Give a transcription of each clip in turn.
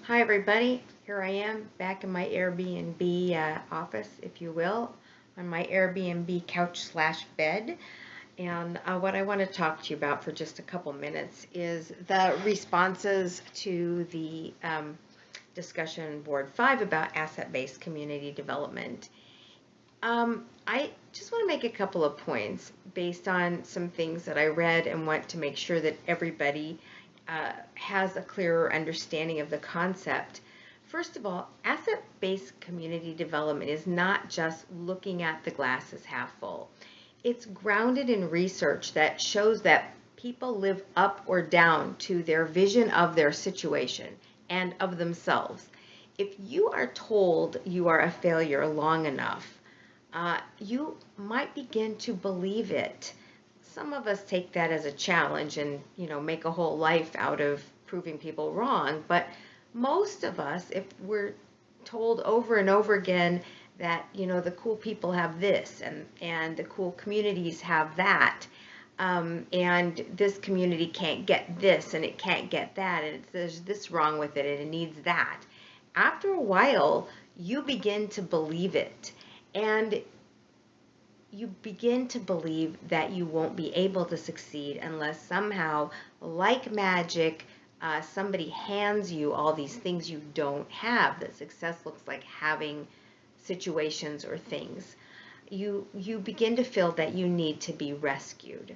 Hi everybody, here I am back in my Airbnb office, if you will, on my Airbnb couch/bed. And what I want to talk to you about for just a couple minutes is the responses to the discussion board 5 about asset-based community development. I just want to make a couple of points based on some things that I read and want to make sure that everybody has a clearer understanding of the concept. First of all, asset-based community development is not just looking at the glass as half full. It's grounded in research that shows that people live up or down to their vision of their situation and of themselves. If you are told you are a failure long enough, you might begin to believe it. Some of us take that as a challenge and, make a whole life out of proving people wrong. But most of us, if we're told over and over again that, the cool people have this and the cool communities have that, and this community can't get this and it can't get that, and there's this wrong with it and it needs that. After a while, you begin to believe it. And you begin to believe that you won't be able to succeed unless somehow, like magic, somebody hands you all these things you don't have. That success looks like having situations or things. You begin to feel that you need to be rescued.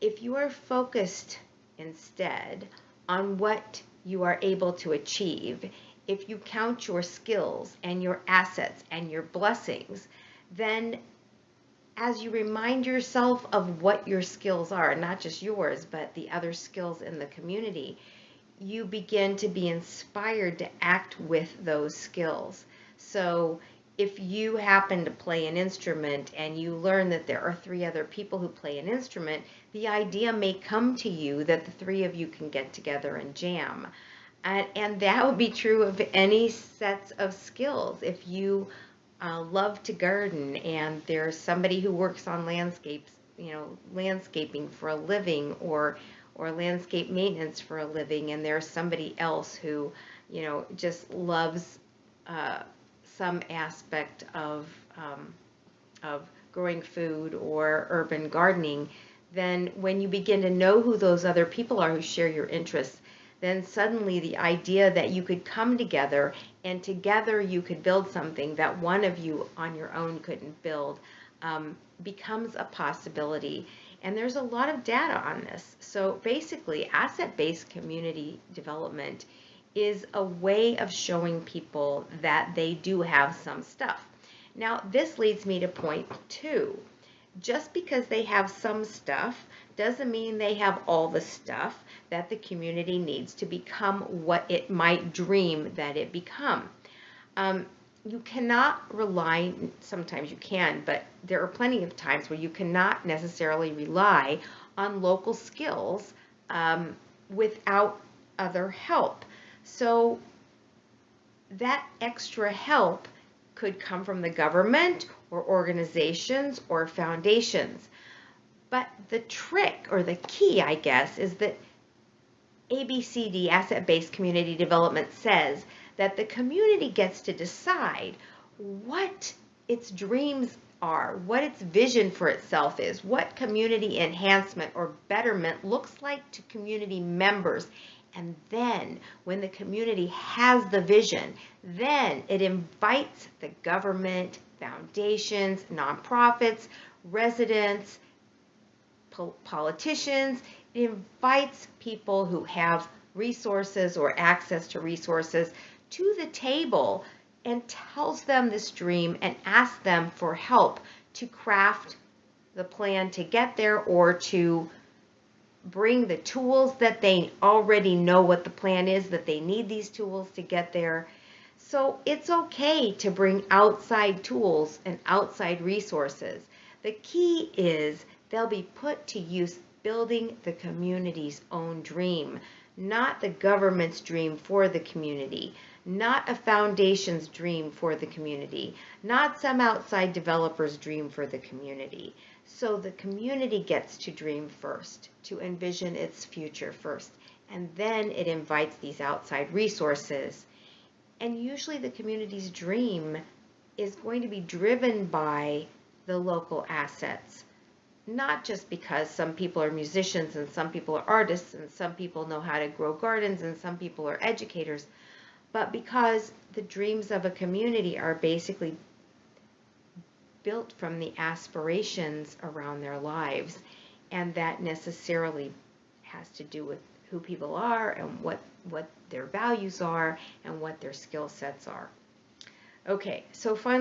If you are focused instead on what you are able to achieve, if you count your skills and your assets and your blessings, then as you remind yourself of what your skills are, not just yours, but the other skills in the community, you begin to be inspired to act with those skills. So if you happen to play an instrument and you learn that there are 3 other people who play an instrument, the idea may come to you that the 3 of you can get together and jam. And that would be true of any sets of skills. If you love to garden and there's somebody who works on landscaping for a living or landscape maintenance for a living, and there's somebody else who, just loves some aspect of growing food or urban gardening, then when you begin to know who those other people are who share your interests, then suddenly the idea that you could come together and together you could build something that one of you on your own couldn't build becomes a possibility. And there's a lot of data on this. So basically, asset-based community development is a way of showing people that they do have some stuff. Now, this leads me to point 2. Just because they have some stuff doesn't mean they have all the stuff that the community needs to become what it might dream that it become. You cannot rely, sometimes you can, but there are plenty of times where you cannot necessarily rely on local skills without other help. So that extra help could come from the government or organizations or foundations. But the trick, or the key, I guess, is that ABCD, Asset-Based Community Development, says that the community gets to decide what its dreams are, what its vision for itself is, what community enhancement or betterment looks like to community members. And then when the community has the vision, then it invites the government, foundations, nonprofits, residents, politicians. It invites people who have resources or access to resources to the table and tells them this dream and asks them for help to craft the plan to get there or to bring the tools that they already know what the plan is, that they need these tools to get there. So it's okay to bring outside tools and outside resources. The key is they'll be put to use building the community's own dream, not the government's dream for the community, not a foundation's dream for the community, not some outside developer's dream for the community. So the community gets to dream first, to envision its future first, And then it invites these outside resources. And usually the community's dream is going to be driven by the local assets. Not just because some people are musicians and some people are artists and some people know how to grow gardens and some people are educators, but because the dreams of a community are basically built from the aspirations around their lives, and that necessarily has to do with who people are and what their values are and what their skill sets are. Okay, so finally,